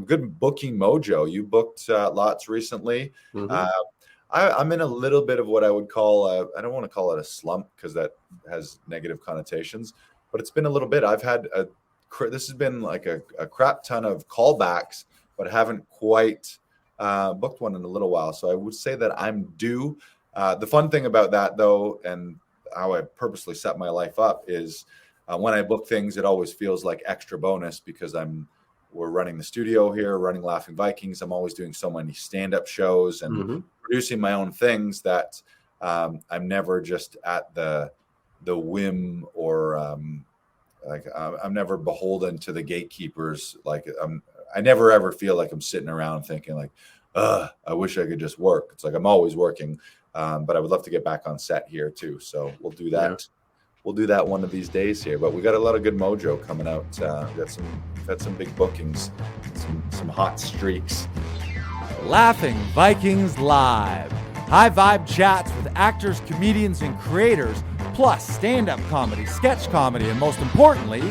good booking mojo. You booked lots recently. I'm in a little bit of what I would call I don't want to call it a slump because that has negative connotations, but it's been a little bit. I've had this has been like a crap ton of callbacks, but haven't quite booked one in a little while. So I would say that I'm due. The fun thing about that, though, and how I purposely set my life up is when I book things, it always feels like extra bonus because we're running the studio here, running Laughing Vikings. I'm always doing so many stand-up shows and producing my own things that I'm never just at the whim or I'm never beholden to the gatekeepers. Like I never ever feel like I'm sitting around thinking like, I wish I could just work. It's like I'm always working, but I would love to get back on set here too. So we'll do that. Yeah. We'll do that one of these days here. But we got a lot of good mojo coming out. We've had some big bookings, some hot streaks. Laughing Vikings Live. High vibe chats with actors, comedians, and creators, plus stand-up comedy, sketch comedy, and most importantly,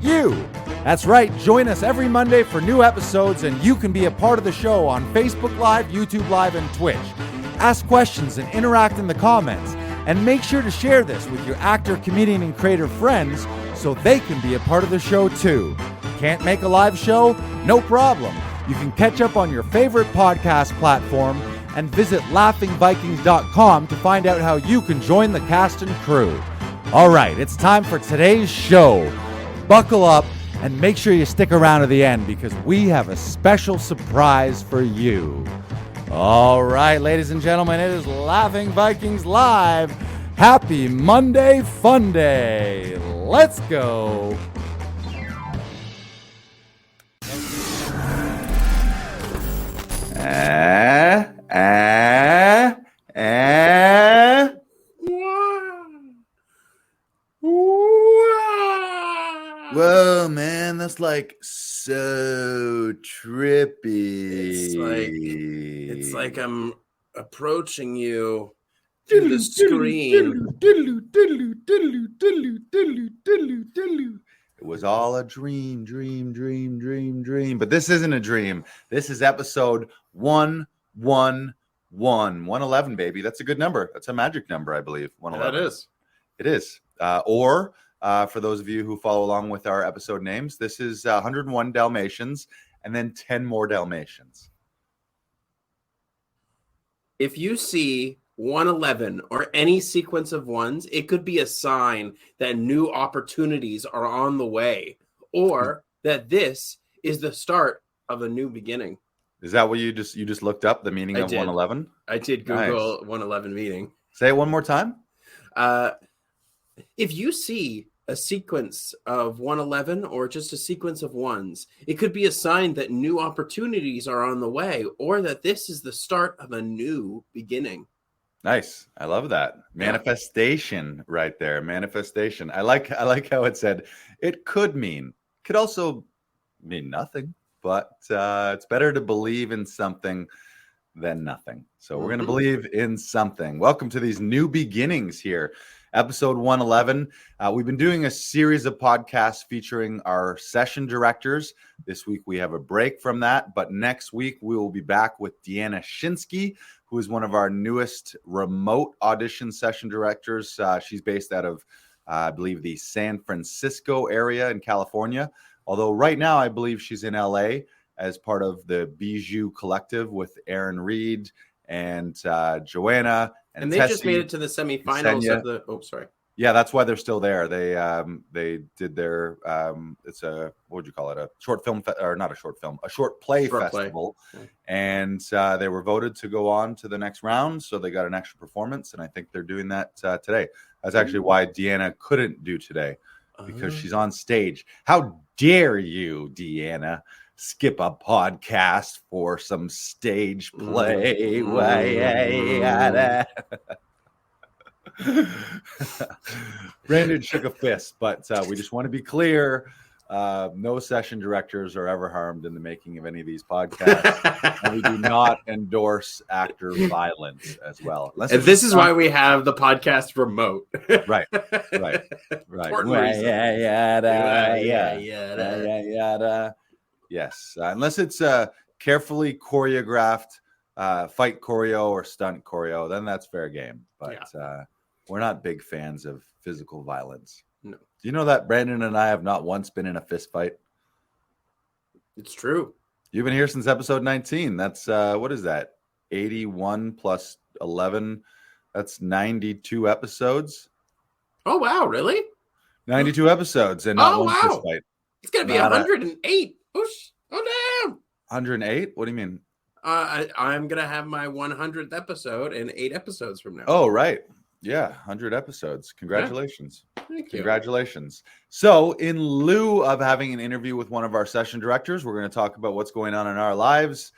you. That's right, join us every Monday for new episodes, and you can be a part of the show on Facebook Live, YouTube Live, and Twitch. Ask questions and interact in the comments, and make sure to share this with your actor, comedian, and creator friends so they can be a part of the show too. Can't make a live show? No problem. You can catch up on your favorite podcast platform and visit laughingvikings.com to find out how you can join the cast and crew. All right, it's time for today's show. Buckle up and make sure you stick around to the end because we have a special surprise for you. All right, ladies and gentlemen, it is Laughing Vikings Live. Happy Monday Fun Day. Let's go. Whoa, man, that's like so trippy. It's like I'm approaching you through the screen. It was all a dream. But this isn't a dream. This is episode 111. 111, baby. That's a good number. That's a magic number, I believe. 111. That is. It is. Or for those of you who follow along with our episode names, this is 101 Dalmatians and then 10 more Dalmatians. If you see 111 or any sequence of ones, it could be a sign that new opportunities are on the way or that this is the start of a new beginning. Is that what you just looked up, the meaning of 111? I did Google 111 meaning. Say it one more time. If you see a sequence of 111 or just a sequence of ones, it could be a sign that new opportunities are on the way or that this is the start of a new beginning. Nice. I love that. Manifestation right there. Manifestation. I like how it said it could also mean nothing, but it's better to believe in something than nothing. So we're going to believe in something. Welcome to these new beginnings here. Episode 111. We've been doing a series of podcasts featuring our session directors. This week we have a break from that, but next week we will be back with Deanna Shinsky, who is one of our newest remote audition session directors. She's based out of, I believe, the San Francisco area in California. Although right now I believe she's in LA as part of the Bijou Collective with Aaron Reed and Joanna. And they just made it to the semifinals of the. Oh, sorry. Yeah, that's why they're still there. They did their it's a, what would you call it? A short film a short play festival. And they were voted to go on to the next round, so they got an extra performance, and I think they're doing that today. That's actually why Deanna couldn't do today, because she's on stage. How dare you, Deanna, skip a podcast for some stage play? Brandon shook a fist, but we just want to be clear. No session directors are ever harmed in the making of any of these podcasts. And we do not endorse actor violence as well. And this is why we have the podcast remote. Right. Yes, unless it's carefully choreographed fight choreo or stunt choreo, then that's fair game. But we're not big fans of physical violence. No. Do you know that Brandon and I have not once been in a fist fight? It's true. You've been here since episode 19. That's what is that? 81 plus 11. That's 92 episodes. Oh wow, really? 92 episodes and not one fist fight. It's gonna be 108. Oh damn. 108? What do you mean? I'm gonna have my 100th episode in 8 episodes from now. Oh, right. Yeah, 100 episodes. Congratulations. Yeah. Thank you. Congratulations. So, in lieu of having an interview with one of our session directors, we're going to talk about what's going on in our lives.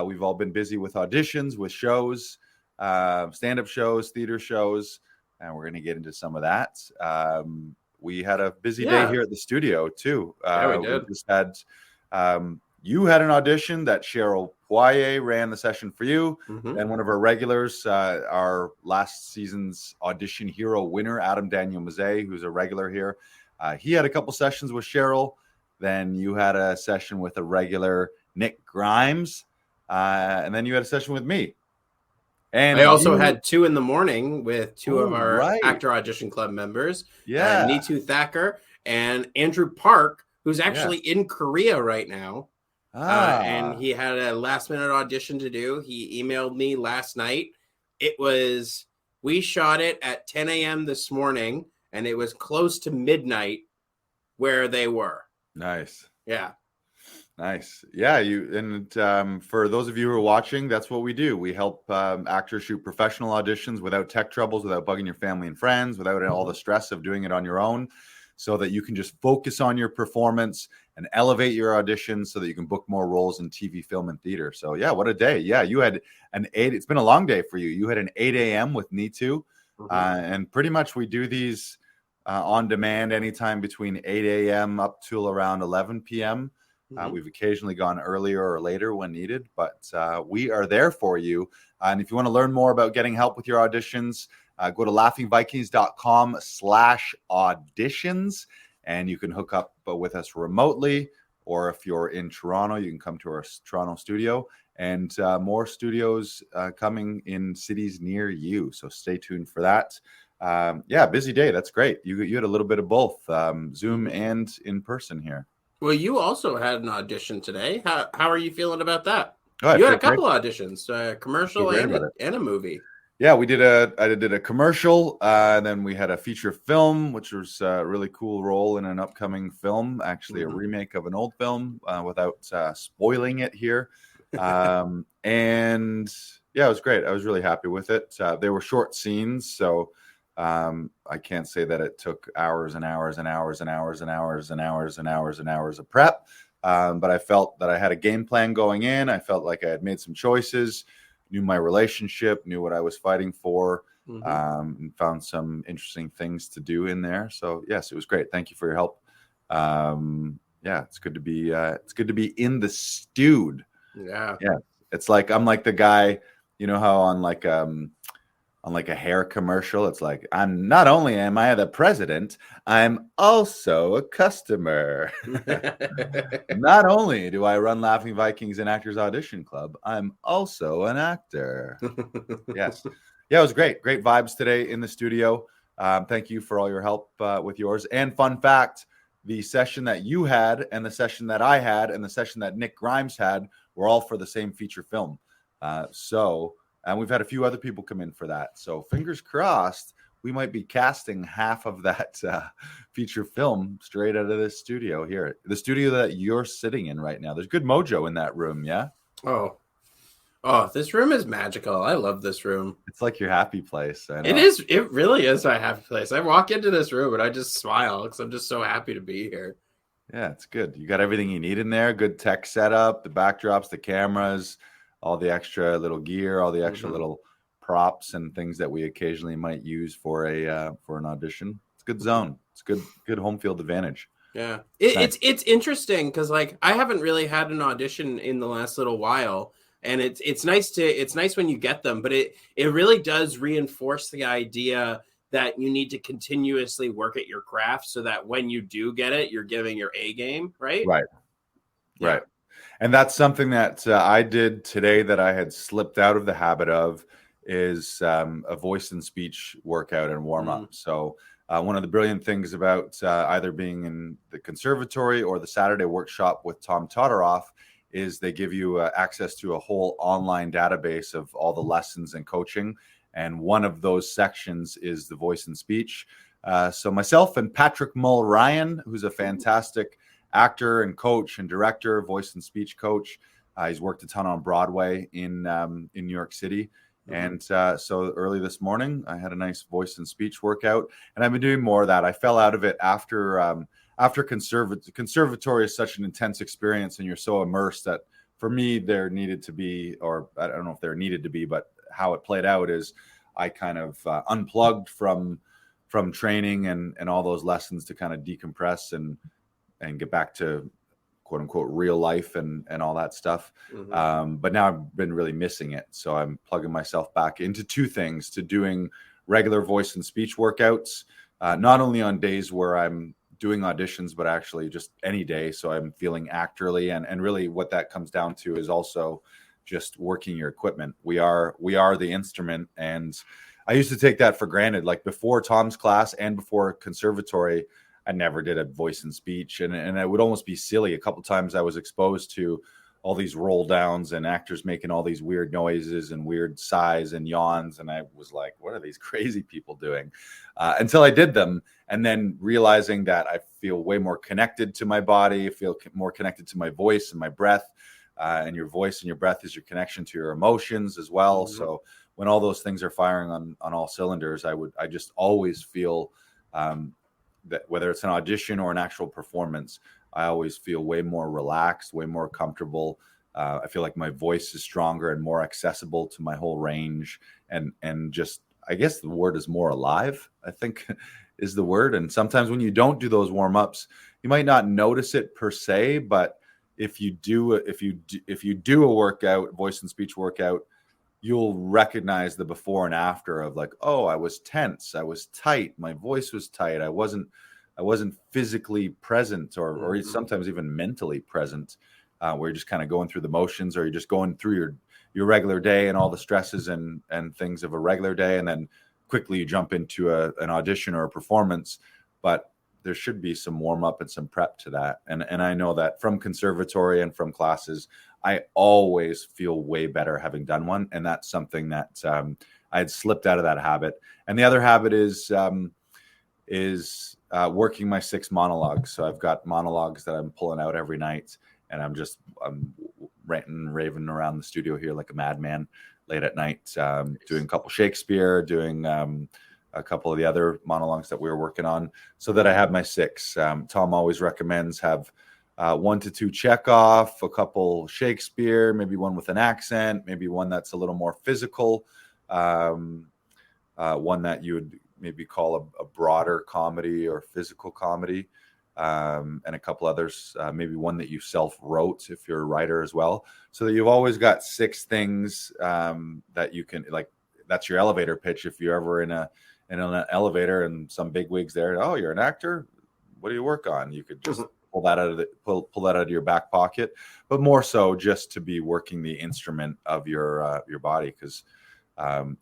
We've all been busy with auditions, with shows, stand-up shows, theater shows, and we're going to get into some of that. We had a busy day here at the studio, too. Yeah, we did. We just had, you had an audition that Cheryl Poirier ran the session for you. Mm-hmm. And one of our regulars, our last season's audition hero winner, Adam Daniel Mazet, who's a regular here. He had a couple sessions with Cheryl. Then you had a session with a regular, Nick Grimes. And then you had a session with me. And I also had 2 in the morning with 2 of our right. Actor Audition Club members. Yeah. Neetu Thacker and Andrew Park, who's actually in Korea right now. And he had a last minute audition to do. He emailed me last night. We shot it at 10 a.m. this morning, and it was close to midnight where they were. Nice. Yeah. Nice. Yeah. For those of you who are watching, that's what we do. We help actors shoot professional auditions without tech troubles, without bugging your family and friends, without all the stress of doing it on your own, so that you can just focus on your performance and elevate your auditions so that you can book more roles in TV, film, and theater. So, yeah, what a day. Yeah, you had it's been a long day for you. You had an 8 a.m. with Neetu. Mm-hmm. And pretty much we do these on demand anytime between 8 a.m. up till around 11 p.m. Mm-hmm. We've occasionally gone earlier or later when needed, but we are there for you. And if you want to learn more about getting help with your auditions, go to laughingvikings.com/auditions, and you can hook up with us remotely. Or if you're in Toronto, you can come to our Toronto studio, and more studios coming in cities near you. So stay tuned for that. Busy day. That's great. You had a little bit of both, Zoom and in person here. Well, you also had an audition today. How are you feeling about that? Oh, you had a couple of auditions, a commercial and a movie. Yeah, I did a commercial, and then we had a feature film, which was a really cool role in an upcoming film, actually a remake of an old film, without spoiling it here. And yeah, it was great. I was really happy with it. They were short scenes, so I can't say that it took hours and hours and hours and hours and hours and hours and hours and hours of prep. But I felt that I had a game plan going in. I felt like I had made some choices, knew my relationship, knew what I was fighting for, and found some interesting things to do in there. So yes, it was great. Thank you for your help. It's good to be in the stewed. Yeah. It's like I'm like the guy, you know how on like a hair commercial, it's like, I'm not only am I the president, I'm also a customer. Not only do I run Laughing Vikings and Actors Audition Club, I'm also an actor. Yes. Yeah, it was great. Great vibes today in the studio. Thank you for all your help with yours. And fun fact, the session that you had and the session that I had and the session that Nick Grimes had were all for the same feature film. And we've had a few other people come in for that. So fingers crossed, we might be casting half of that feature film straight out of this studio here. The studio that you're sitting in right now. There's good mojo in that room, yeah? Oh, this room is magical. I love this room. It's like your happy place. I know. It is. It really is my happy place. I walk into this room and I just smile because I'm just so happy to be here. Yeah, it's good. You got everything you need in there. Good tech setup, the backdrops, the cameras, all the extra little gear, all the extra little props and things that we occasionally might use for an audition. It's a good zone. It's good home field advantage. Yeah, it's interesting because like I haven't really had an audition in the last little while, and it's nice when you get them, but it really does reinforce the idea that you need to continuously work at your craft so that when you do get it, you're giving your A game, right? Right. Right. And that's something that I did today that I had slipped out of the habit of, is a voice and speech workout and warm up. So one of the brilliant things about either being in the conservatory or the Saturday workshop with Tom Todoroff is they give you access to a whole online database of all the lessons and coaching. And one of those sections is the voice and speech. So myself and Patrick Mull-Ryan, who's a fantastic actor and coach and director, voice and speech coach. He's worked a ton on Broadway in New York City. And so early this morning, I had a nice voice and speech workout, and I've been doing more of that. I fell out of it after conservatory is such an intense experience, and you're so immersed that for me, there needed to be, or I don't know if there needed to be, but how it played out is I kind of unplugged from training and all those lessons to kind of decompress and get back to quote unquote real life and all that stuff. But now I've been really missing it. So I'm plugging myself back into two things: to doing regular voice and speech workouts, not only on days where I'm doing auditions, but actually just any day. So I'm feeling actorly, and really what that comes down to is also just working your equipment. We are the instrument. And I used to take that for granted. Like before Tom's class and before conservatory, I never did a voice and speech, and it would almost be silly. A couple of times I was exposed to all these roll downs and actors making all these weird noises and weird sighs and yawns, and I was like, what are these crazy people doing? Until I did them, and then realizing that I feel way more connected to my body, feel more connected to my voice and my breath, and your voice and your breath is your connection to your emotions as well. So when all those things are firing on all cylinders, I just always feel that whether it's an audition or an actual performance, I always feel way more relaxed, way more comfortable. I feel like my voice is stronger and more accessible to my whole range. And just, I guess the word is more alive, I think is the word. And sometimes when you don't do those warm-ups, you might not notice it per se, but if you do a workout, voice and speech workout, you'll recognize the before and after of like, oh, I was tense, I was tight, my voice was tight, I wasn't physically present or sometimes even mentally present, where you're just kind of going through the motions, or you're just going through your regular day and all the stresses and things of a regular day, and then quickly you jump into an audition or a performance. But there should be some warm up and some prep to that. And I know that from conservatory and from classes, I always feel way better having done one. And that's something that I had slipped out of that habit. And the other habit is working my 6 monologues. So I've got monologues that I'm pulling out every night, and I'm ranting, raving around the studio here like a madman late at night, doing a couple Shakespeare, doing a couple of the other monologues that we were working on, so that I have my 6. Tom always recommends have 1 to 2 Chekhov, a couple Shakespeare, maybe one with an accent, maybe one that's a little more physical, one that you would maybe call a broader comedy or physical comedy, and a couple others, maybe one that you self-wrote if you're a writer as well, so that you've always got 6 things that you can, like, that's your elevator pitch. If you're ever in an elevator and some big wigs there, oh, you're an actor, what do you work on? You could just pull that out of your back pocket, but more so just to be working the instrument of your body, because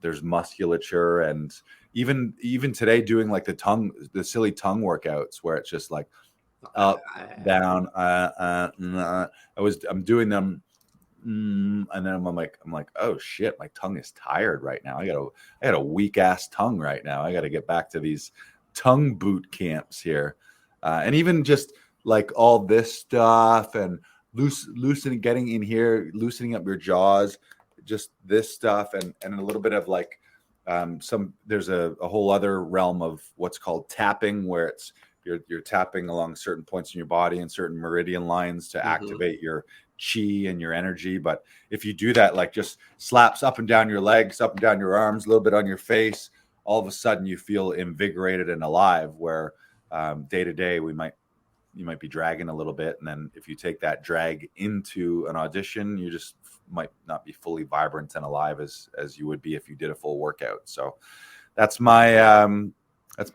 there's musculature, and even today doing like the silly tongue workouts where it's just like up, down, I'm doing them, and then I'm like, oh shit, my tongue is tired right now. I got a weak ass tongue right now. I got to get back to these tongue boot camps here, and even just like all this stuff and getting in here, loosening up your jaws, just this stuff, and a little bit of like there's a whole other realm of what's called tapping, where it's you're tapping along certain points in your body and certain meridian lines to activate your chi and your energy. But if you do that, like just slaps up and down your legs, up and down your arms, a little bit on your face, all of a sudden you feel invigorated and alive, where day to day you might be dragging a little bit, and then if you take that drag into an audition, you just might not be fully vibrant and alive as you would be if you did a full workout. So that's my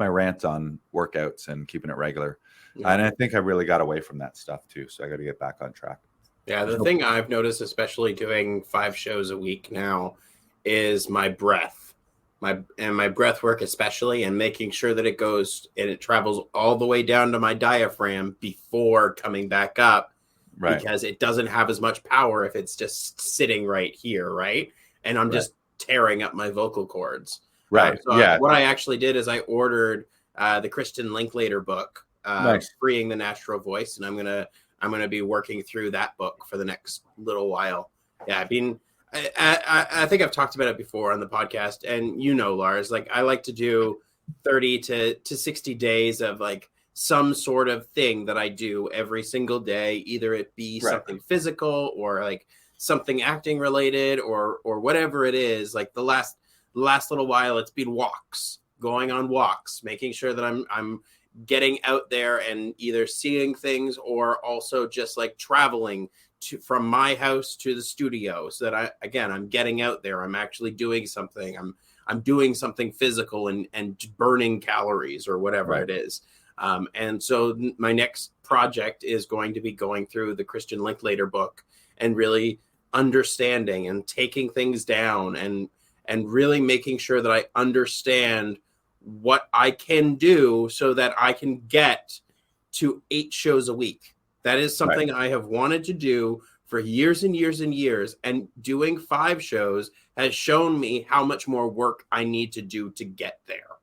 rant on workouts and keeping it regular. And I think I really got away from that stuff too, so I got to get back on track. Yeah, the thing I've noticed, especially doing 5 shows a week now, is my breath. My breath work especially, and making sure that it goes and it travels all the way down to my diaphragm before coming back up, Right. because it doesn't have as much power if it's just sitting right here, right? And I'm just tearing up my vocal cords. Right. What I actually did is I ordered the Christian Linklater book, Nice. Freeing the Natural Voice, and I'm gonna be working through that book for the next little while. Yeah, I think I've talked about it before on the podcast, and Lars, like I like to do 30 to 60 days of like some sort of thing that I do every single day, either it be something physical or like something acting related or whatever it is. Like the last little while, it's been walks, going on walks, making sure that I'm getting out there and either seeing things or also just like traveling from my house to the studio, so that I'm getting out there. I'm actually doing something. I'm doing something physical and burning calories or whatever it is. And so my next project is going to be going through the Christian Linklater book and really understanding and taking things down and really making sure that I understand what I can do so that I can get to 8 shows a week. That is something I have wanted to do for years and years and years. And doing 5 shows has shown me how much more work I need to do to get there.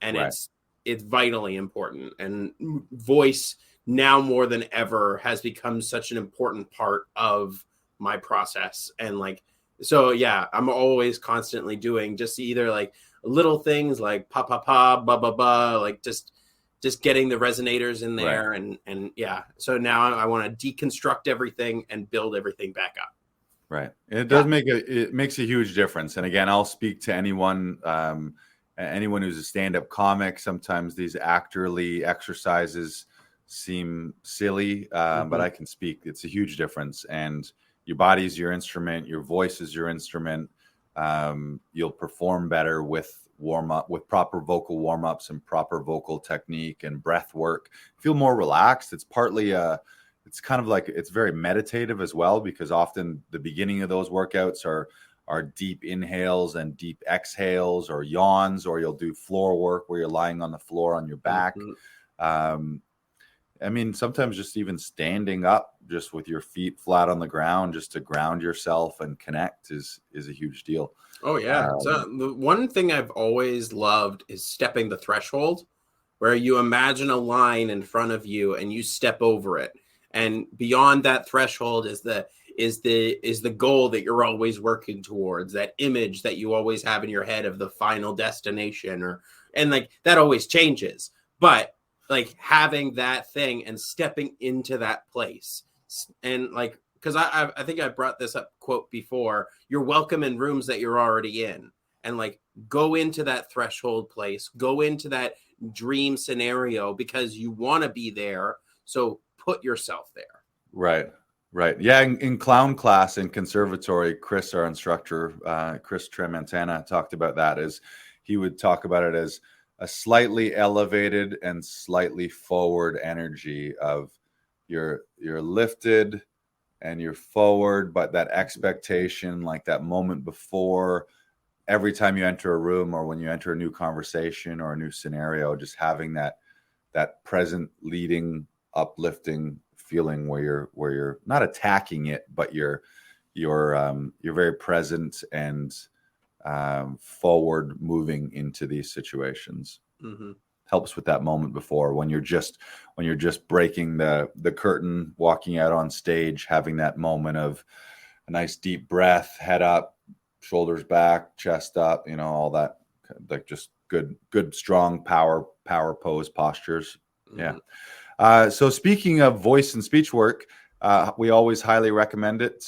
And it's vitally important. And voice now more than ever has become such an important part of my process. And like, so yeah, I'm always constantly doing just either like little things like pa pa pa ba ba ba, like just getting the resonators in there. And yeah, so now I want to deconstruct everything and build everything back up. Right. It does it makes a huge difference. And again, I'll speak to anyone who's a stand-up comic. Sometimes these actorly exercises seem silly, but I can speak. It's a huge difference. And your body's your instrument. Your voice is your instrument. You'll perform better with proper vocal warm-ups and proper vocal technique and breath work. Feel more relaxed. It's partly it's kind of like, it's very meditative as well, because often the beginning of those workouts are deep inhales and deep exhales, or yawns, or you'll do floor work where you're lying on the floor on your back. I mean, sometimes just even standing up just with your feet flat on the ground, just to ground yourself and connect is a huge deal. Oh yeah. So the one thing I've always loved is stepping the threshold, where you imagine a line in front of you and you step over it. And beyond that threshold is the goal that you're always working towards, that image that you always have in your head of the final destination, and like that always changes. But like having that thing and stepping into that place, and like, because I think I brought this up quote before, you're welcome in rooms that you're already in, and like go into that threshold place, go into that dream scenario because you want to be there. So put yourself there. Right. Yeah. In clown class in conservatory, Chris, our instructor, Chris Tremontana, talked about that. As he would talk about it as a slightly elevated and slightly forward energy of you're lifted and you're forward, but that expectation, like that moment before, every time you enter a room or when you enter a new conversation or a new scenario, just having that present, leading, uplifting feeling where you're not attacking it, but you're very present and forward moving into these situations. Helps with that moment before, when you're just breaking the curtain, walking out on stage, having that moment of a nice deep breath, head up, shoulders back, chest up, all that, like just good strong power pose postures. So speaking of voice and speech work, we always highly recommend it.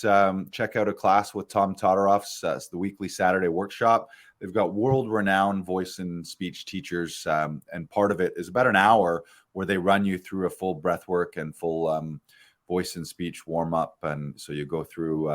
Check out a class with Tom Todoroff's. It's the weekly Saturday workshop. They've got world-renowned voice and speech teachers, and part of it is about an hour where they run you through a full breath work and full voice and speech warm-up. And so you go through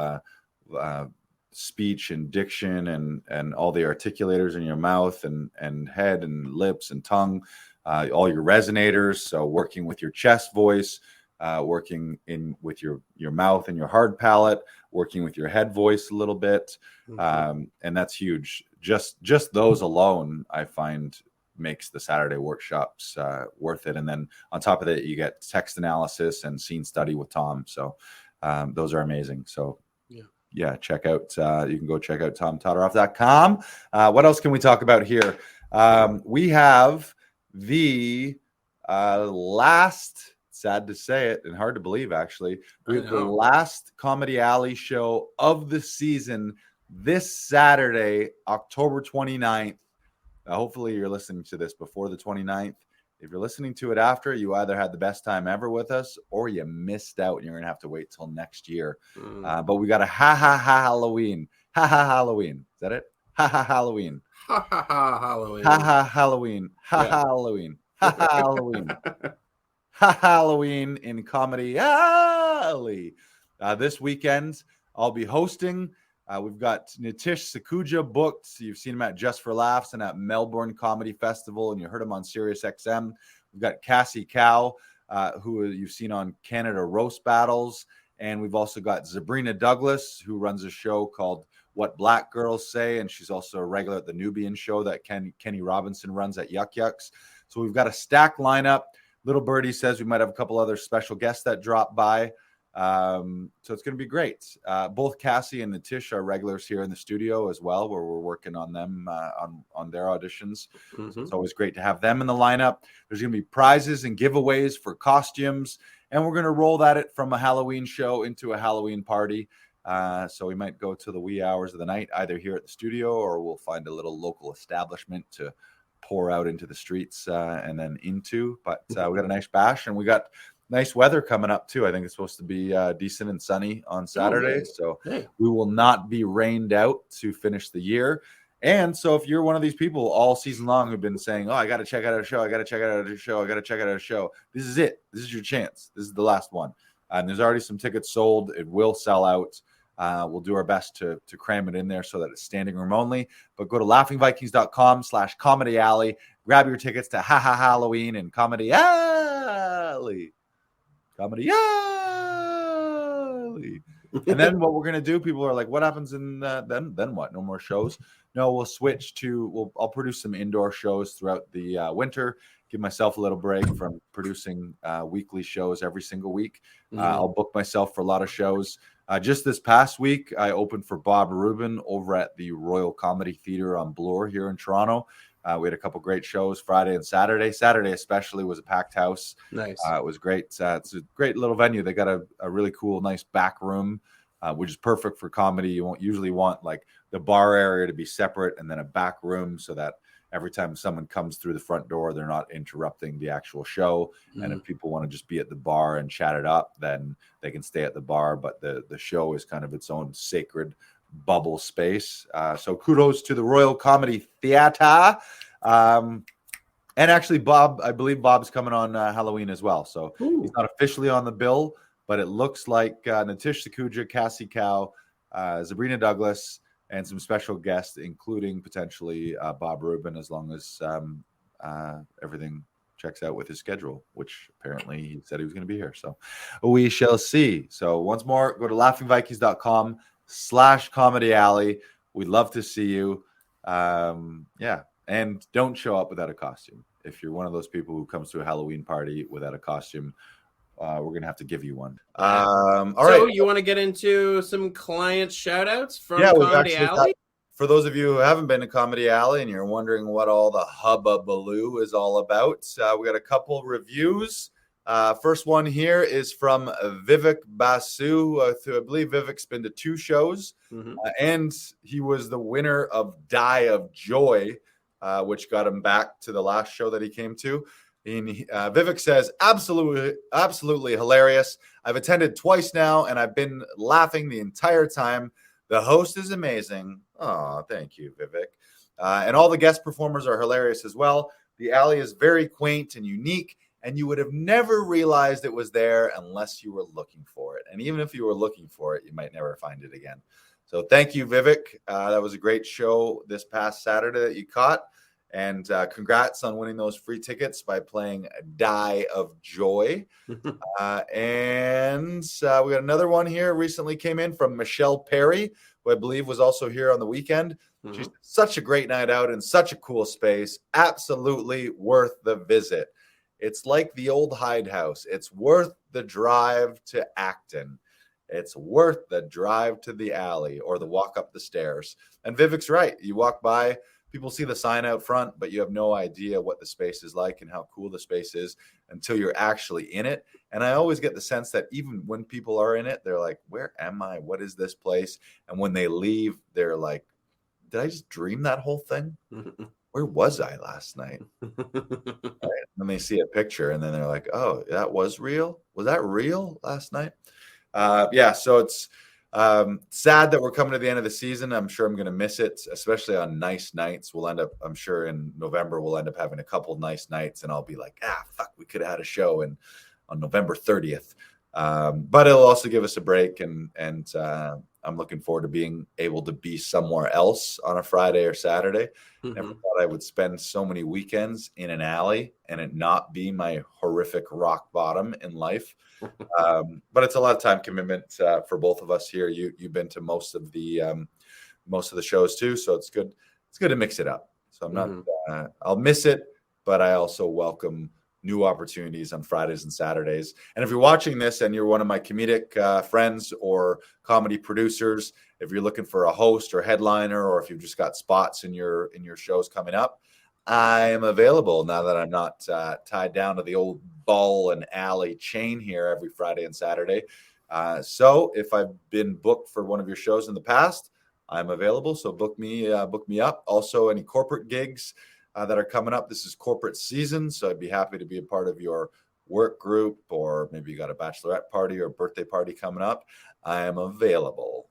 speech and diction and all the articulators in your mouth and head and lips and tongue, all your resonators. So working with your chest voice, working in with your mouth and your hard palate, working with your head voice a little bit. And that's huge. Just those alone, I find, makes the Saturday workshops worth it. And then on top of it, you get text analysis and scene study with Tom. So those are amazing. So yeah, check out, you can go check out tomtodoroff.com. What else can we talk about here? We have the last, sad to say it and hard to believe, actually, we have the last Comedy Alley show of the season this Saturday, October 29th. Hopefully you're listening to this before the 29th. If you're listening to it after, you either had the best time ever with us or you missed out and you're going to have to wait till next year. But we got a Halloween. Halloween. Is that it? Halloween. Halloween. Halloween. Halloween. Halloween. Halloween in Comedy Alley. This weekend, I'll be hosting. We've got Nitish Sakuja booked. You've seen him at Just for Laughs and at Melbourne Comedy Festival, and you heard him on Sirius XM. We've got Cassie Cow, who you've seen on Canada Roast Battles. And we've also got Sabrina Douglas, who runs a show called What Black Girls Say, and she's also a regular at the Nubian show that Kenny Robinson runs at Yuck Yucks. So we've got a stacked lineup. Little Birdie says we might have a couple other special guests that drop by. So it's going to be great. Both Cassie and Nitish are regulars here in the studio as well, where we're working on them on their auditions. So it's always great to have them in the lineup. There's going to be prizes and giveaways for costumes, and we're going to roll that from a Halloween show into a Halloween party. So we might go to the wee hours of the night, either here at the studio, or we'll find a little local establishment to pour out into the streets and then into. But we got a nice bash, and we got nice weather coming up too. I think it's supposed to be decent and sunny on Saturday. So we will not be rained out to finish the year. And so if you're one of these people all season long who've been saying, oh, I got to check out a show, I got to check out a show, I got to check out a show, this is it. This is your chance. This is the last one. And there's already some tickets sold. It will sell out. We'll do our best to cram it in there so that it's standing room only. But go to laughingvikings.com/Comedy Alley. Grab your tickets to Halloween and Comedy Alley. Comedy Alley. And then what we're going to do, people are like, what happens in then what? No more shows? No, we'll switch to, I'll produce some indoor shows throughout the winter, give myself a little break from producing weekly shows every single week. I'll book myself for a lot of shows. Just this past week, I opened for Bob Rubin over at the Royal Comedy Theatre on Bloor here in Toronto. We had a couple great shows Friday and Saturday. Saturday especially was a packed house. Nice. It was great. It's a great little venue. They got a really cool, nice back room, which is perfect for comedy. You won't usually want like the bar area to be separate and then a back room so that every time someone comes through the front door, they're not interrupting the actual show. And if people want to just be at the bar and chat it up, then they can stay at the bar. But the show is kind of its own sacred bubble space. So kudos to the Royal Comedy Theatre. And actually, Bob, I believe Bob's coming on Halloween as well. So he's not officially on the bill, but it looks like Nitish Sakuja, Cassie Cow, Sabrina Douglas, and some special guests, including potentially Bob Rubin, as long as everything checks out with his schedule, which apparently he said he was going to be here. So we shall see. So once more, go to laughingvikings.com/Comedy Alley. We'd love to see you. And don't show up without a costume. If you're one of those people who comes to a Halloween party without a costume, we're going to have to give you one. All right. So you want to get into some client shout outs from Comedy Alley? For those of you who haven't been to Comedy Alley and you're wondering what all the hubbubaloo is all about, we got a couple reviews. First one here is from Vivek Basu. I believe Vivek's been to 2 shows, and he was the winner of Die of Joy, which got him back to the last show that he came to. And Vivek says, absolutely hilarious. I've attended twice now, and I've been laughing the entire time. The host is amazing. Oh, thank you, Vivek. And all the guest performers are hilarious as well. The alley is very quaint and unique, and you would have never realized it was there unless you were looking for it. And even if you were looking for it, you might never find it again. So thank you, Vivek. That was a great show this past Saturday that you caught. And congrats on winning those free tickets by playing Die of Joy. And we got another one here recently came in from Michelle Perry, who I believe was also here on the weekend. She's such a great night out in such a cool space. Absolutely worth the visit. It's like the old Hyde House. It's worth the drive to Acton. It's worth the drive to the alley or the walk up the stairs. And Vivek's right. You walk by, people see the sign out front, but you have no idea what the space is like and how cool the space is until you're actually in it. And I always get the sense that even when people are in it, they're like, where am I? What is this place? And when they leave, they're like, did I just dream that whole thing? Where was I last night? Right? And they see a picture and then they're like, oh, that was real? Was that real last night? So it's sad that we're coming to the end of the season. I'm sure I'm going to miss it, especially on nice nights. I'm sure in November, we'll end up having a couple nice nights and I'll be like, fuck, we could have had a show on November 30th. But it'll also give us a break and I'm looking forward to being able to be somewhere else on a Friday or Saturday. Never thought I would spend so many weekends in an alley and it not be my horrific rock bottom in life. But it's a lot of time commitment for both of us here. You've been to most of the shows too, so it's good. It's good to mix it up. So I'm not. I'll miss it, but I also welcome new opportunities on Fridays and Saturdays. And if you're watching this and you're one of my comedic friends or comedy producers, if you're looking for a host or headliner, or if you've just got spots in your shows coming up, I am available now that I'm not tied down to the old ball and alley chain here every Friday and Saturday. So if I've been booked for one of your shows in the past, I'm available. So book me up. Also, any corporate gigs that are coming up. This is corporate season, so I'd be happy to be a part of your work group, or maybe you got a bachelorette party or birthday party coming up. I am available.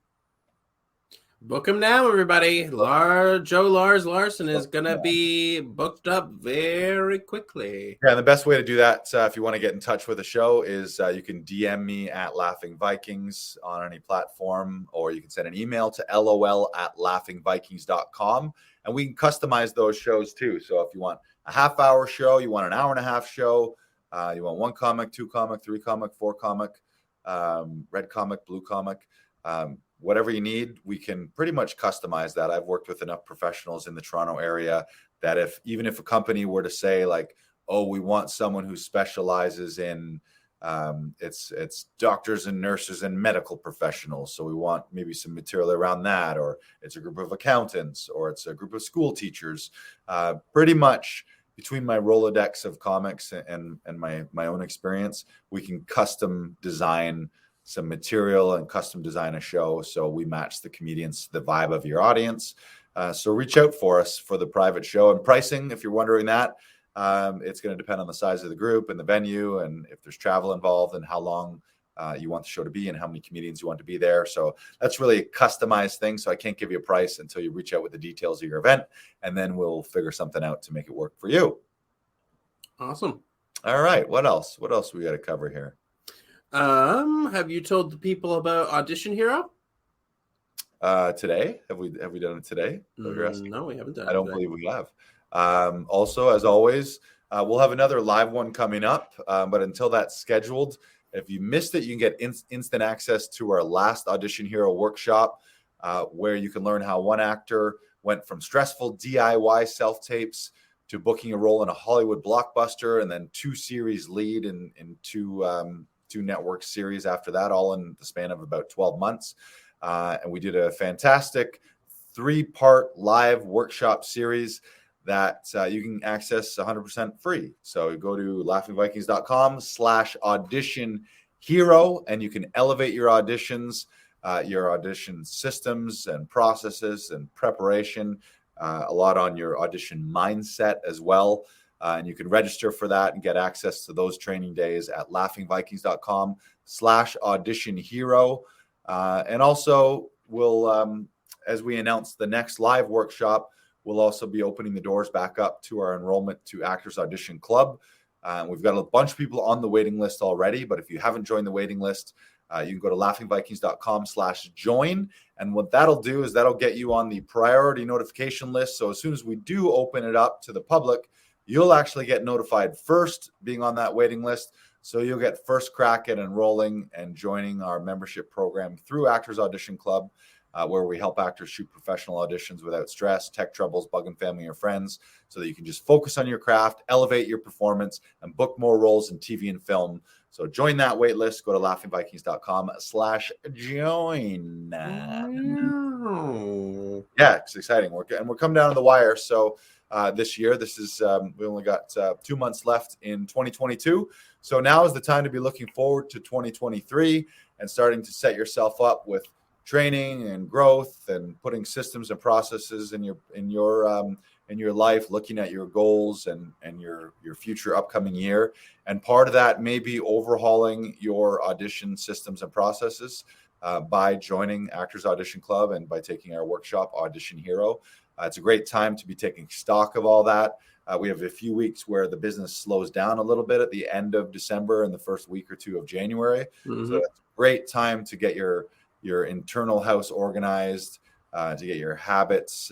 Book him now, everybody. Joe Lars Larson is going to be booked up very quickly. Yeah, and the best way to do that, if you want to get in touch with the show, is you can DM me at Laughing Vikings on any platform, or you can send an email to lol@laughingvikings.com, and we can customize those shows too. So if you want a half-hour show, you want an hour-and-a-half show, you want 1 comic, 2 comic, 3 comic, 4 comic, red comic, blue comic, whatever you need, we can pretty much customize that. I've worked with enough professionals in the Toronto area that even if a company were to say like, oh, we want someone who specializes in it's doctors and nurses and medical professionals, so we want maybe some material around that, or it's a group of accountants, or it's a group of school teachers, pretty much between my Rolodex of comics and my own experience, we can custom design some material and custom design a show so we match the comedians to the vibe of your audience. So reach out for us for the private show. And pricing, if you're wondering that, it's going to depend on the size of the group and the venue, and if there's travel involved, and how long you want the show to be, and how many comedians you want to be there. So that's really a customized thing. So I can't give you a price until you reach out with the details of your event, and then we'll figure something out to make it work for you. Awesome. All right. What else? What else we got to cover here? Have you told the people about Audition Hero? Today? Have we done it today? No, we haven't done it. I don't believe we have. Also, as always, we'll have another live one coming up. But until that's scheduled, if you missed it, you can get instant access to our last Audition Hero workshop, where you can learn how one actor went from stressful DIY self-tapes to booking a role in a Hollywood blockbuster, and then 2 series lead in 2 network series after that, all in the span of about 12 months. And we did a fantastic 3-part live workshop series that you can access 100% free. So go to laughingvikings.com/audition hero, and you can elevate your auditions, your audition systems and processes and preparation, a lot on your audition mindset as well. And you can register for that and get access to those training days at laughingvikings.com/audition hero. And also, we'll, as we announce the next live workshop, we'll also be opening the doors back up to our enrollment to Actors Audition Club. We've got a bunch of people on the waiting list already, but if you haven't joined the waiting list, You can go to laughingvikings.com/join. And what that'll do is that'll get you on the priority notification list. So as soon as we do open it up to the public, you'll actually get notified first being on that waiting list. So you'll get first crack at enrolling and joining our membership program through Actors Audition Club, where we help actors shoot professional auditions without stress, tech troubles, bugging family or friends, so that you can just focus on your craft, elevate your performance, and book more roles in TV and film. So join that wait list. Go to laughingvikings.com/join. Yeah, it's exciting. We're coming down to the wire. So this year, this is we only got 2 months left in 2022. So now is the time to be looking forward to 2023 and starting to set yourself up with training and growth and putting systems and processes in your life, looking at your goals and your future upcoming year. And part of that may be overhauling your audition systems and processes by joining Actors Audition Club and by taking our workshop, Audition Hero. It's a great time to be taking stock of all that. We have a few weeks where the business slows down a little bit at the end of December and the first week or two of January. Mm-hmm. So it's a great time to get your internal house organized, to get your habits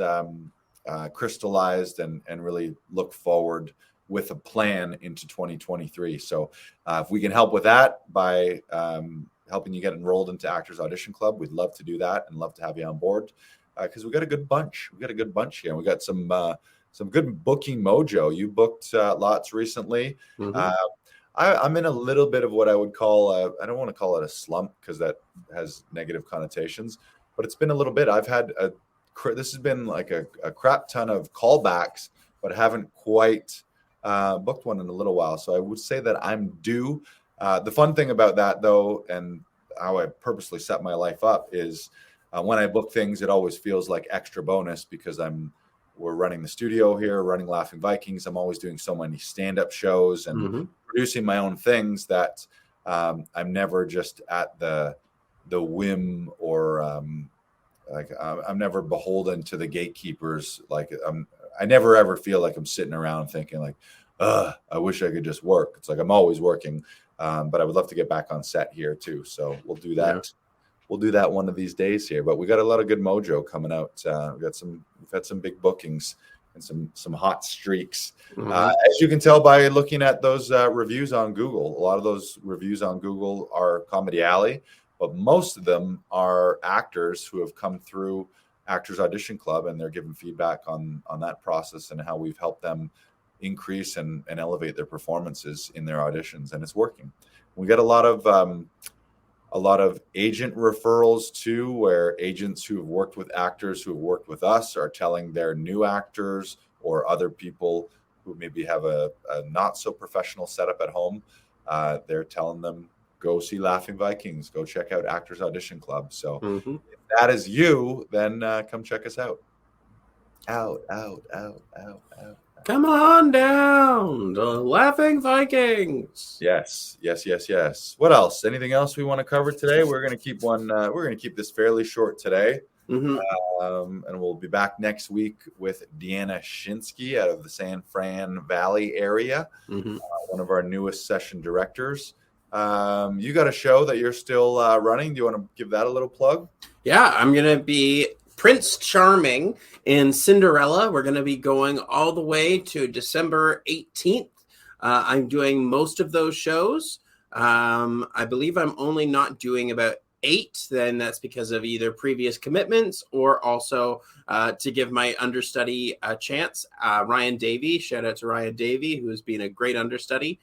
crystallized and really look forward with a plan into 2023. So if we can help with that by helping you get enrolled into Actors Audition Club, we'd love to do that and love to have you on board because we got a good bunch. We got a good bunch here. We got some good booking mojo. You booked lots recently. Mm-hmm. I'm in a little bit of what I would call I don't want to call it a slump because that has negative connotations, but it's been a little bit. I've had this has been like a crap ton of callbacks, but haven't quite booked one in a little while. So I would say that I'm due. The fun thing about that, though, and how I purposely set my life up is when I book things, it always feels like extra bonus because we're running the studio here, running Laughing Vikings. I'm always doing so many stand-up shows and mm-hmm. producing my own things that I'm never just at the whim or I'm never beholden to the gatekeepers. Like I never ever feel like I'm sitting around thinking like, I wish I could just work. It's like I'm always working, but I would love to get back on set here too. So we'll do that. Yeah. We'll do that one of these days here. But we got a lot of good mojo coming out. We've had some big bookings and some hot streaks. Mm-hmm. As you can tell by looking at those reviews on Google, a lot of those reviews on Google are Comedy Alley. But most of them are actors who have come through Actors Audition Club, and they're giving feedback on that process and how we've helped them increase and elevate their performances in their auditions, and it's working. We got a lot of agent referrals too, where agents who have worked with actors who have worked with us are telling their new actors or other people who maybe have a not so professional setup at home. They're telling them, go see Laughing Vikings, go check out Actors Audition Club. So mm-hmm. if that is you, then come check us out. Out. Come on down to Laughing Vikings. Yes. What else? Anything else we want to cover today? We're going to keep this fairly short today. Mm-hmm. And we'll be back next week with Deanna Shinsky out of the San Fran Valley area, mm-hmm. One of our newest session directors. You got a show that you're still running. Do you want to give that a little plug? Yeah, I'm going to be Prince Charming in Cinderella. We're going to be going all the way to December 18th. I'm doing most of those shows. I believe I'm only not doing about 8. Then that's because of either previous commitments or also to give my understudy a chance. Ryan Davey, shout out to Ryan Davey, who has been a great understudy.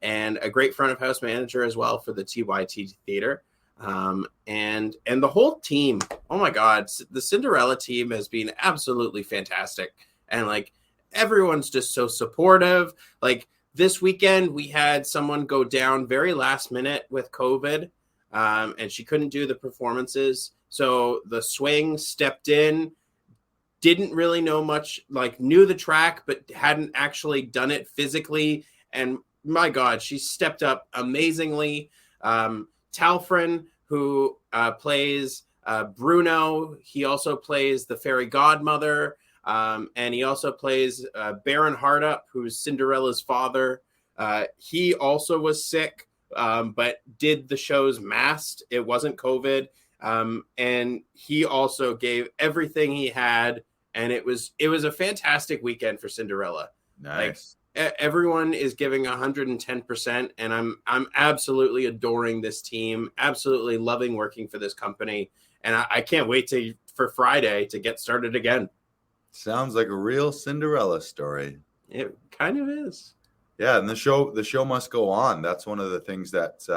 And a great front of house manager as well for the TYT Theater. And the whole team, oh my God, the Cinderella team has been absolutely fantastic. And like, everyone's just so supportive. Like this weekend, we had someone go down very last minute with COVID, and she couldn't do the performances. So the swing stepped in, didn't really know much, like knew the track, but hadn't actually done it physically. And my God, she stepped up amazingly. Talfrin, who plays Bruno, he also plays the fairy godmother, and he also plays Baron Hardup, who's Cinderella's father. He also was sick, but did the shows masked. It wasn't COVID. And he also gave everything he had. And it was a fantastic weekend for Cinderella. Nice. Like, everyone is giving 110%, and I'm absolutely adoring this team, absolutely loving working for this company, and I can't wait for Friday to get started again. Sounds like a real Cinderella story. It kind of is. Yeah, and the show must go on. That's one of the things that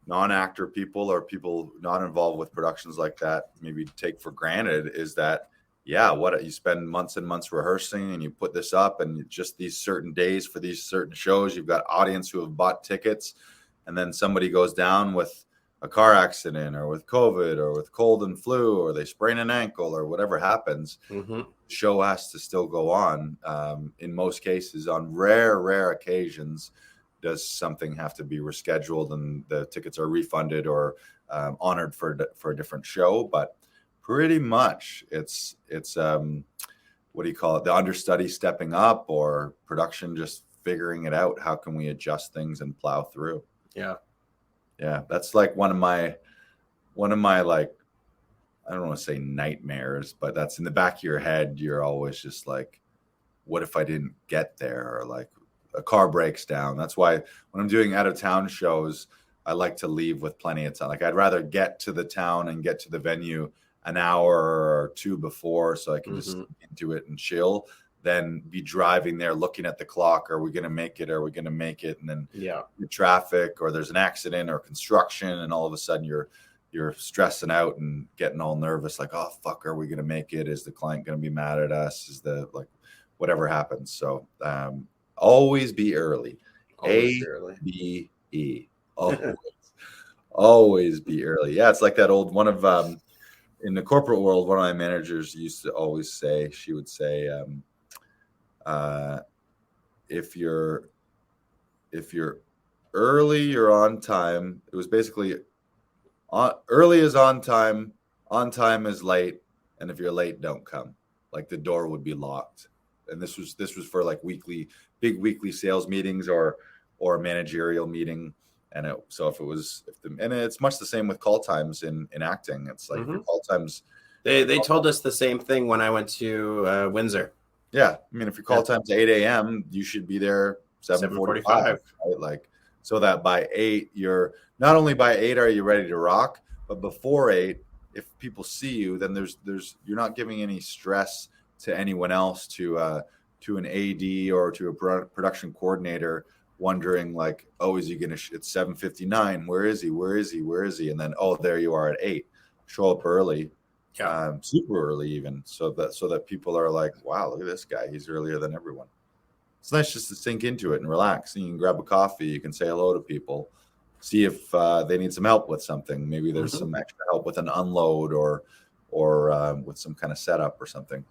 non-actor people or people not involved with productions like that maybe take for granted is that, yeah, what you spend months and months rehearsing and you put this up and just these certain days for these certain shows, you've got audience who have bought tickets, and then somebody goes down with a car accident or with COVID or with cold and flu, or they sprain an ankle or whatever happens. Mm-hmm. Show has to still go on. In most cases, on rare occasions, does something have to be rescheduled and the tickets are refunded or honored for a different show. But pretty much it's what do you call it? The understudy stepping up or production just figuring it out. How can we adjust things and plow through? Yeah, that's like one of my like, I don't want to say nightmares, but that's in the back of your head. You're always just like, what if I didn't get there? Or like a car breaks down. That's why when I'm doing out of town shows, I like to leave with plenty of time. Like I'd rather get to the town and get to the venue an hour or two before so I can just into it and chill, than be driving there looking at the clock. Are we going to make it? Are we going to make it? And then the traffic, or there's an accident or construction, and all of a sudden you're stressing out and getting all nervous, like, oh fuck, are we going to make it? Is the client going to be mad at us? Is the like whatever happens? So always be early. A-B-E. Always be early. Yeah, it's like that old one of in the corporate world, one of my managers used to always say, she would say, if you're early, you're on time. It was basically early is on time is late, and if you're late, don't come. Like the door would be locked. And this was for like big weekly sales meetings or a managerial meeting. And and it's much the same with call times in acting. It's like your call times. They told us the same thing when I went to Windsor. Yeah, I mean, if your call time's 8 a.m., you should be there 7:45, right? Like, so that by 8, you're not only by 8 are you ready to rock, but before 8, if people see you, then there's you're not giving any stress to anyone else, to an AD or to a production coordinator, wondering like, oh, is he gonna? It's 7:59. Where is he? And then, oh, there you are at 8. Show up early. Super early even, so that people are like, wow, look at this guy, he's earlier than everyone. It's nice just to sink into it and relax. And you can grab a coffee, you can say hello to people, see if they need some help with something. Maybe there's some extra help with an unload or with some kind of setup or something.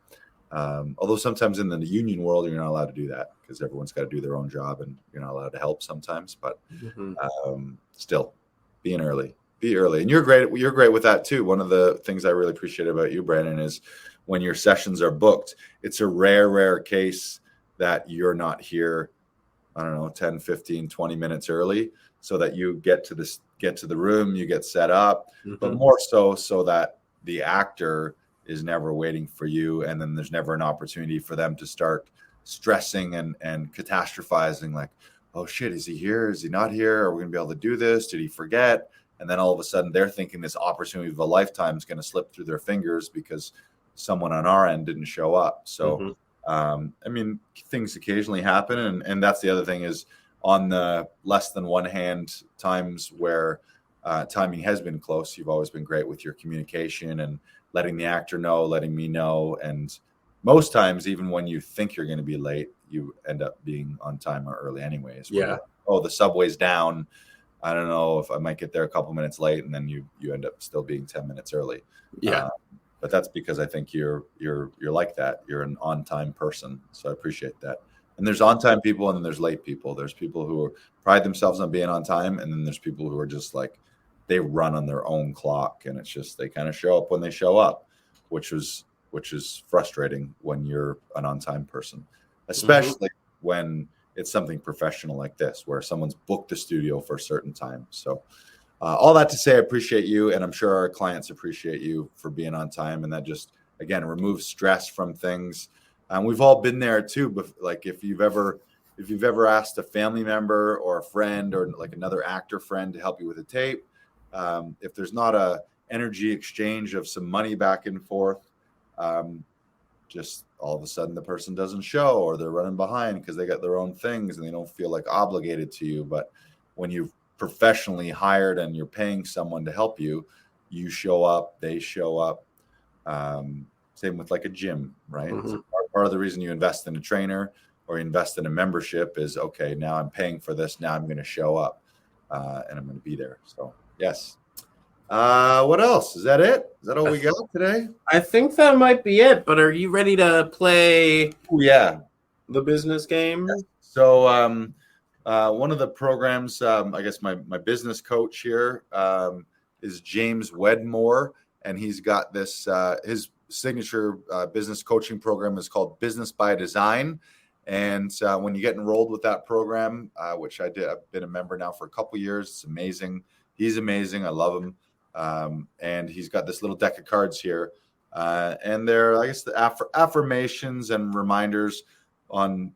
Although sometimes in the union world, you're not allowed to do that because everyone's got to do their own job and you're not allowed to help sometimes. But still, being early. Be early. And you're great with that too. One of the things I really appreciate about you, Brandon, is when your sessions are booked, it's a rare case that you're not here, I don't know, 10, 15, 20 minutes early, so that you get to the room, you get set up, but more so that the actor is never waiting for you. And then there's never an opportunity for them to start stressing and catastrophizing, like, oh shit, is he here? Is he not here? Are we going to be able to do this? Did he forget? And then all of a sudden they're thinking this opportunity of a lifetime is going to slip through their fingers because someone on our end didn't show up. So, I mean, things occasionally happen. And that's the other thing is, on the less than one hand times where timing has been close, you've always been great with your communication and letting the actor know, letting me know. And most times, even when you think you're going to be late, you end up being on time or early anyways. Yeah. Oh, the subway's down. I don't know if I might get there a couple minutes late, and then you end up still being 10 minutes early. Yeah. But that's because I think you're like that. You're an on-time person. So I appreciate that. And there's on-time people and then there's late people. There's people who pride themselves on being on time. And then there's people who are just like, they run on their own clock. And it's just, they kind of show up when they show up, which is frustrating when you're an on-time person, especially when it's something professional like this, where someone's booked the studio for a certain time. So all that to say, I appreciate you, and I'm sure our clients appreciate you for being on time, and that just, again, removes stress from things. We've all been there too, but like if you've ever asked a family member or a friend or like another actor friend to help you with a tape, if there's not a energy exchange of some money back and forth, just all of a sudden the person doesn't show, or they're running behind because they got their own things and they don't feel like obligated to you. But when you've professionally hired and you're paying someone to help you, you show up, they show up. Same with like a gym, right? Mm-hmm. So part of the reason you invest in a trainer or invest in a membership is, okay, now I'm paying for this. Now I'm going to show up and I'm going to be there. So yes. What else? Is that it? Is that all we got today? I think that might be it, but are you ready to play Yeah, the business game? Yeah. So one of the programs, I guess my business coach here is James Wedmore, and he's got this, his signature business coaching program is called Business by Design. And when you get enrolled with that program, which I did, I've been a member now for a couple of years. It's amazing. He's amazing. I love him. And he's got this little deck of cards here. And they're, I guess, the affirmations and reminders on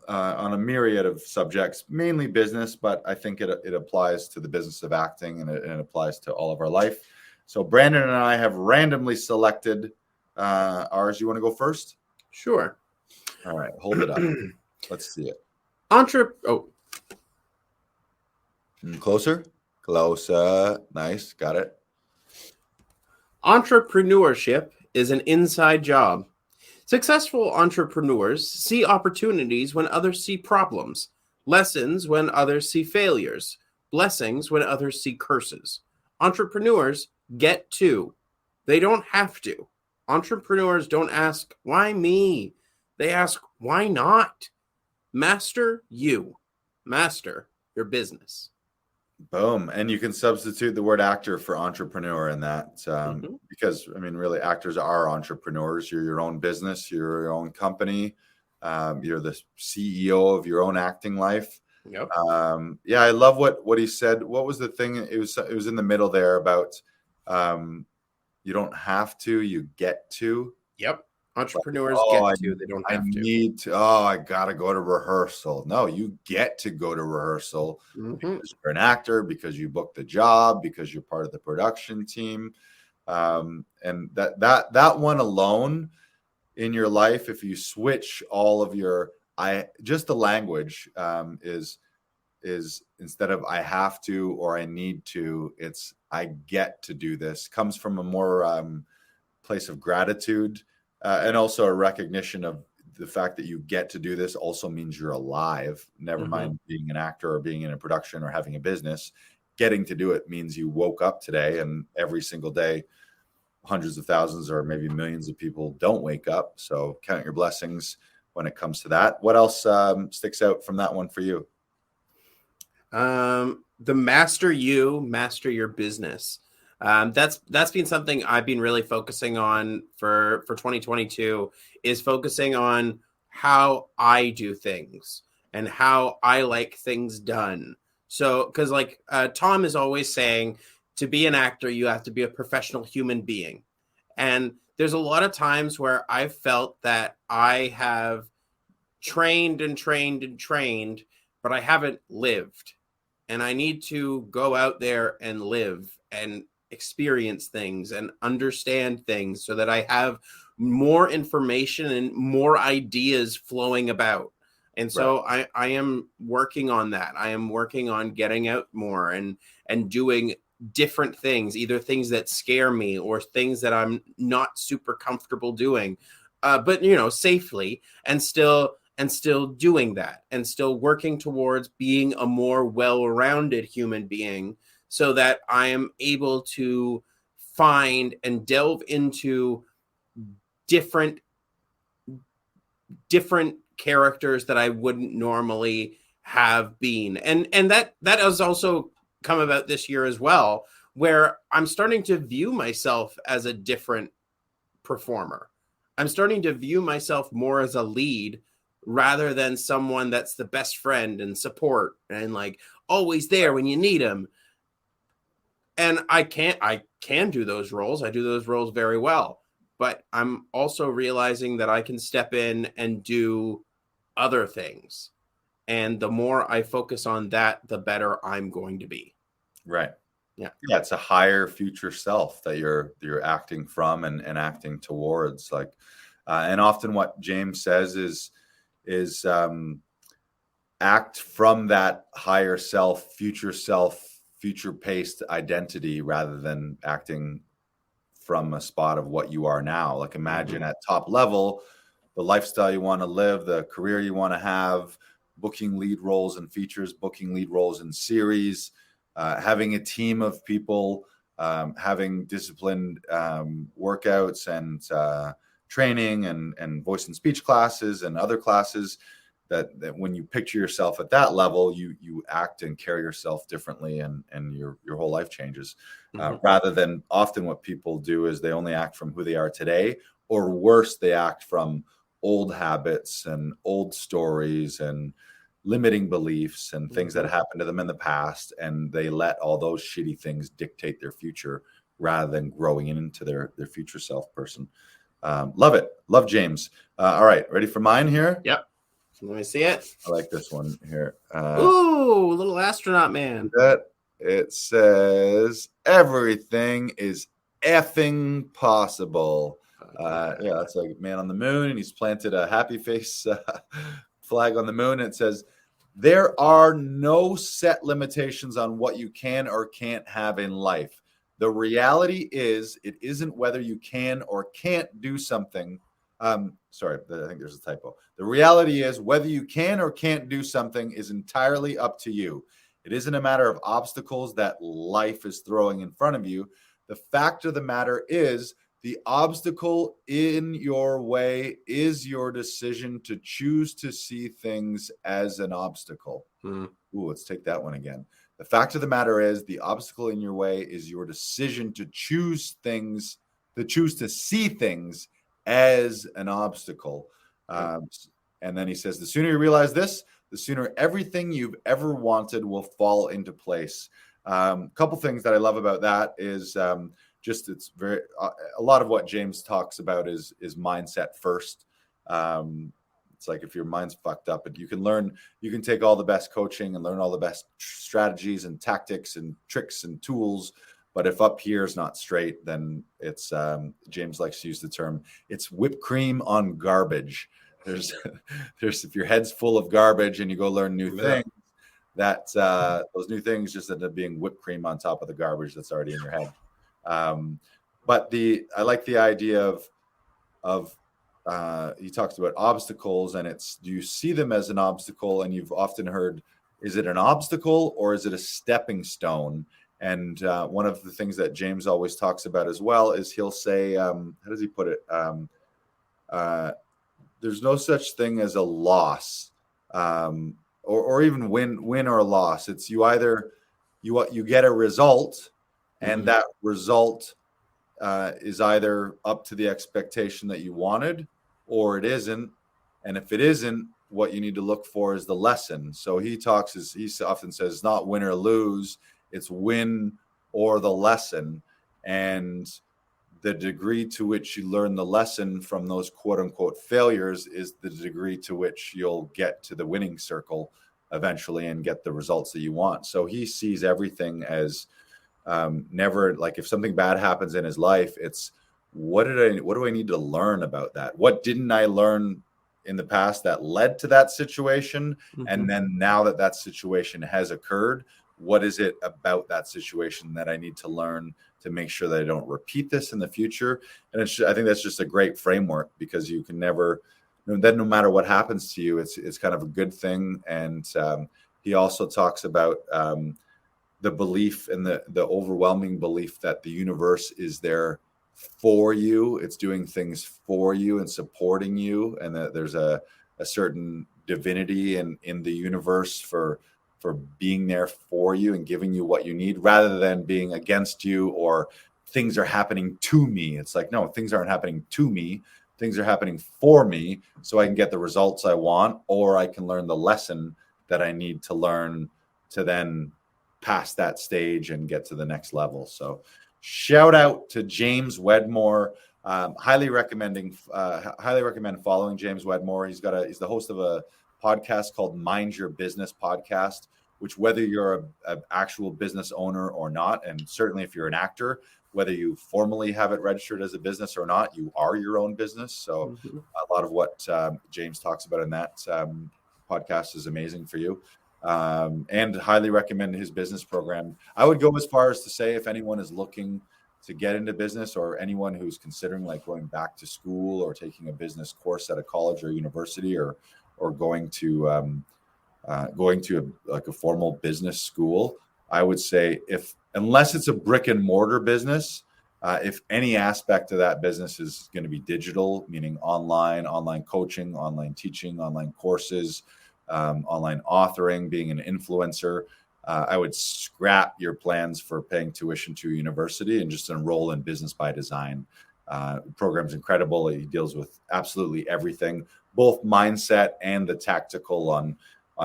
a myriad of subjects, mainly business, but I think it applies to the business of acting, and it applies to all of our life. So Brandon and I have randomly selected ours. You want to go first? Sure. All right, hold it up. Let's see it. Closer. Nice. Got it. Entrepreneurship is an inside job. Successful entrepreneurs see opportunities when others see problems, lessons when others see failures, blessings when others see curses. Entrepreneurs get to. They don't have to. Entrepreneurs don't ask, why me? They ask, why not? Master you. Master your business. Boom. And you can substitute the word actor for entrepreneur in that because, I mean, really, actors are entrepreneurs. You're your own business. You're your own company. You're the CEO of your own acting life. Yep. Yeah, I love what he said. What was the thing? It was in the middle there about you don't have to, you get to. Yep. Entrepreneurs they don't have to. I gotta go to rehearsal. No, you get to go to rehearsal because you're an actor, because you booked the job, because you're part of the production team. And that one alone in your life, if you switch all of your just the language is instead of I have to or I need to, it's I get to do this, comes from a more place of gratitude. And also a recognition of the fact that you get to do this also means you're alive. Never mind being an actor or being in a production or having a business. Getting to do it means you woke up today, and every single day, hundreds of thousands or maybe millions of people don't wake up. So count your blessings when it comes to that. What else sticks out from that one for you? The master your business. That's been something I've been really focusing on for 2022, is focusing on how I do things and how I like things done. So, because like Tom is always saying, to be an actor, you have to be a professional human being. And there's a lot of times where I've felt that I have trained, but I haven't lived. And I need to go out there and live and experience things and understand things so that I have more information and more ideas flowing about. And so I am working on that. I am working on getting out more and doing different things, either things that scare me or things that I'm not super comfortable doing, but safely, and still doing that, and still working towards being a more well-rounded human being, so that I am able to find and delve into different characters that I wouldn't normally have been. And that has also come about this year as well, where I'm starting to view myself as a different performer. I'm starting to view myself more as a lead rather than someone that's the best friend and support and like always there when you need them. And I can do those roles. I do those roles very well, but I'm also realizing that I can step in and do other things. And the more I focus on that, the better I'm going to be. Right. Yeah. Yeah. It's a higher future self that you're acting from and acting towards. Like, and often what James says is act from that higher self, future paced identity rather than acting from a spot of what you are now. Like imagine at top level, the lifestyle you want to live, the career you want to have, booking lead roles and features, booking lead roles in series, having a team of people, having disciplined workouts and training and voice and speech classes and other classes. That when you picture yourself at that level, you act and carry yourself differently, and your whole life changes. Rather than often what people do is they only act from who they are today, or worse, they act from old habits and old stories and limiting beliefs and things that happened to them in the past, and they let all those shitty things dictate their future rather than growing into their future self person. Love it. Love James. All right, ready for mine here? Yep. Let me see it. I like this one here. Ooh, little astronaut man. It says everything is effing possible. Yeah, that's like man on the moon, and he's planted a happy face flag on the moon. And it says there are no set limitations on what you can or can't have in life. The reality is, it isn't whether you can or can't do something. Sorry, I think there's a typo. The reality is whether you can or can't do something is entirely up to you. It isn't a matter of obstacles that life is throwing in front of you. The fact of the matter is the obstacle in your way is your decision to choose to see things as an obstacle. Ooh, let's take that one again. The fact of the matter is the obstacle in your way is your decision to choose to see things as an obstacle. And then he says, the sooner you realize this, the sooner everything you've ever wanted will fall into place. A couple things that I love about that is just it's very a lot of what James talks about is mindset first. It's like if your mind's fucked up, and you can take all the best coaching and learn all the best strategies and tactics and tricks and tools. But if up here is not straight, then it's James likes to use the term, it's whipped cream on garbage. There's if your head's full of garbage and you go learn new things, that those new things just end up being whipped cream on top of the garbage that's already in your head. But I like the idea of he talks about obstacles, and it's, do you see them as an obstacle? And you've often heard, is it an obstacle or is it a stepping stone? And one of the things that James always talks about as well is he'll say, how does he put it? There's no such thing as a loss, or even win or loss. It's you either you get a result, and that result is either up to the expectation that you wanted, or it isn't. And if it isn't, what you need to look for is the lesson. So he often says, it's not win or lose, it's win or the lesson. And the degree to which you learn the lesson from those quote unquote failures is the degree to which you'll get to the winning circle eventually and get the results that you want. So he sees everything as never, like, if something bad happens in his life, it's what do I need to learn about that? What didn't I learn in the past that led to that situation? And then now that situation has occurred, what is it about that situation that I need to learn to make sure that I don't repeat this in the future? And I think that's just a great framework, because you can never, then no matter what happens to you, it's kind of a good thing. And he also talks about the belief and the overwhelming belief that the universe is there for you. It's doing things for you and supporting you, and that there's a certain divinity in the universe for being there for you and giving you what you need, rather than being against you or things are happening to me. It's like, no, things aren't happening to me. things are happening for me so I can get the results I want, or I can learn the lesson that I need to learn to then pass that stage and get to the next level. So shout out to James Wedmore. Highly recommend following James Wedmore. He's the host of a podcast called Mind Your Business Podcast, which whether you're an actual business owner or not, and certainly if you're an actor, whether you formally have it registered as a business or not, you are your own business. So a lot of what James talks about in that podcast is amazing for you. And highly recommend his business program. I would go as far as to say, if anyone is looking to get into business, or anyone who's considering like going back to school or taking a business course at a college or university, or going to like a formal business school, I would say, unless it's a brick and mortar business, if any aspect of that business is going to be digital, meaning online coaching, online teaching, online courses, online authoring, being an influencer, I would scrap your plans for paying tuition to a university and just enroll in Business by Design. The program's incredible. He deals with absolutely everything, both mindset and the tactical on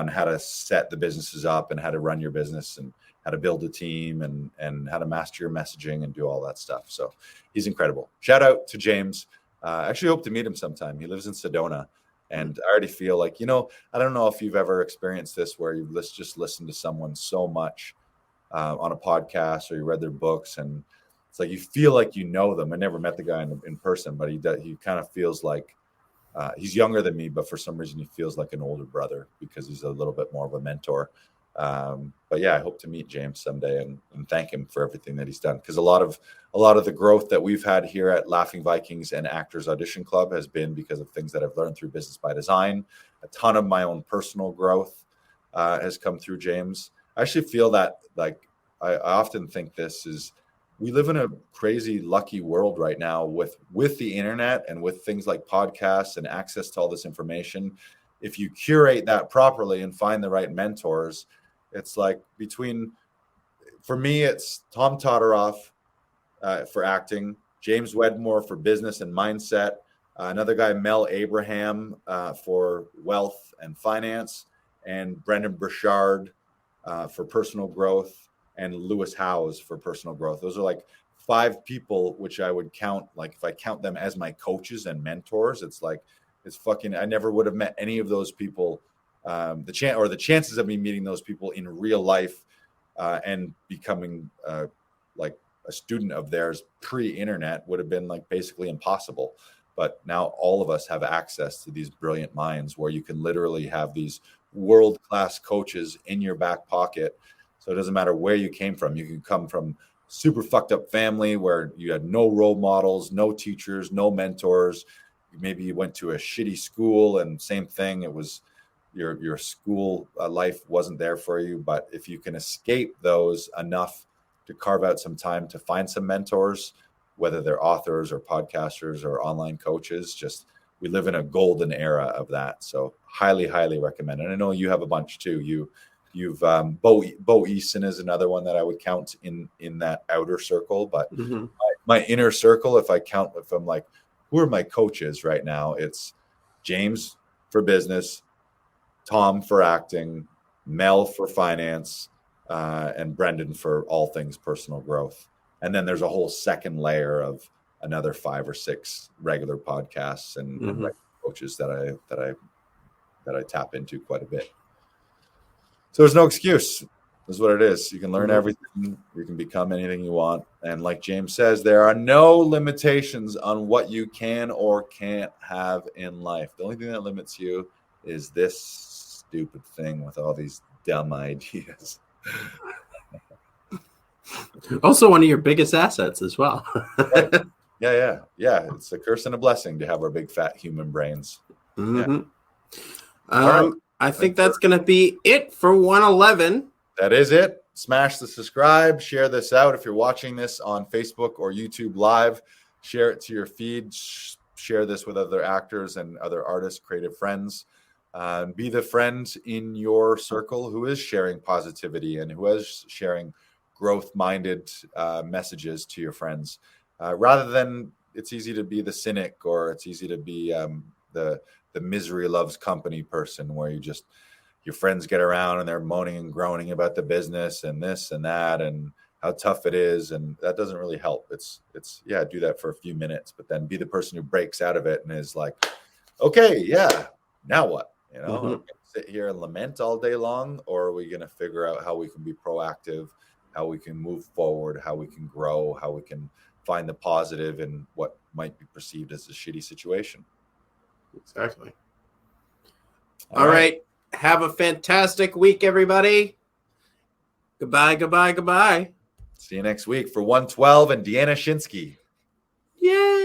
how to set the businesses up and how to run your business and how to build a team and how to master your messaging and do all that stuff. So he's incredible. Shout out to James. I actually hope to meet him sometime. He lives in Sedona. And I already feel like, I don't know if you've ever experienced this where you just listen to someone so much on a podcast, or you read their books, and it's like you feel like you know them. I never met the guy in person, but he kind of feels like he's younger than me, but for some reason he feels like an older brother because he's a little bit more of a mentor. But yeah, I hope to meet James someday and thank him for everything that he's done, because a lot of the growth that we've had here at Laughing Vikings and Actors Audition Club has been because of things that I've learned through Business by Design. A ton of my own personal growth has come through James. I actually feel that, like, I often think this is, we live in a crazy lucky world right now with the internet and with things like podcasts and access to all this information. If you curate that properly and find the right mentors, it's like for me, it's Tom Todoroff for acting, James Wedmore for business and mindset, another guy, Mel Abraham, for wealth and finance, and Brendan Burchard for personal growth, and Lewis Howes for personal growth. Those are like 5 people which I would count, like if I count them as my coaches and mentors, it's like, I never would have met any of those people. The chances of me meeting those people in real life and becoming like a student of theirs pre-internet would have been like basically impossible. But now all of us have access to these brilliant minds where you can literally have these world-class coaches in your back pocket. So it doesn't matter where you came from. You can come from super fucked up family where you had no role models, no teachers, no mentors. Maybe you went to a shitty school, and same thing. It was your school life wasn't there for you. But if you can escape those enough to carve out some time to find some mentors, whether they're authors or podcasters or online coaches, we live in a golden era of that. So highly, highly recommend. And I know you have a bunch too. You've Bo Easton is another one that I would count in that outer circle. But my inner circle, if I'm like, who are my coaches right now? It's James for business, Tom for acting, Mel for finance, and Brendan for all things personal growth. And then there's a whole second layer of another 5 or 6 regular podcasts and regular coaches that I tap into quite a bit. So there's no excuse. This is what it is. You can learn everything. You can become anything you want. And like James says, there are no limitations on what you can or can't have in life. The only thing that limits you is this stupid thing with all these dumb ideas. Also one of your biggest assets as well. Right. Yeah. It's a curse and a blessing to have our big fat human brains. Yeah. Right. I think that's going to be it for 111. That is it. Smash the subscribe. Share this out. If you're watching this on Facebook or YouTube Live, share it to your feed. Share this with other actors and other artists, creative friends. Be the friend in your circle who is sharing positivity and who is sharing growth-minded messages to your friends. Rather than it's easy to be the cynic, or it's easy to be the misery loves company person, where your friends get around and they're moaning and groaning about the business and this and that and how tough it is, and that doesn't really help. It's do that for a few minutes, but then be the person who breaks out of it and is like, okay, yeah, now what? You know, are we gonna sit here and lament all day long, or are we going to figure out how we can be proactive, how we can move forward, how we can grow, how we can find the positive in what might be perceived as a shitty situation? Exactly. All right. Have a fantastic week, everybody. Goodbye, goodbye, goodbye. See you next week for 112 and Deanna Shinsky. Yay!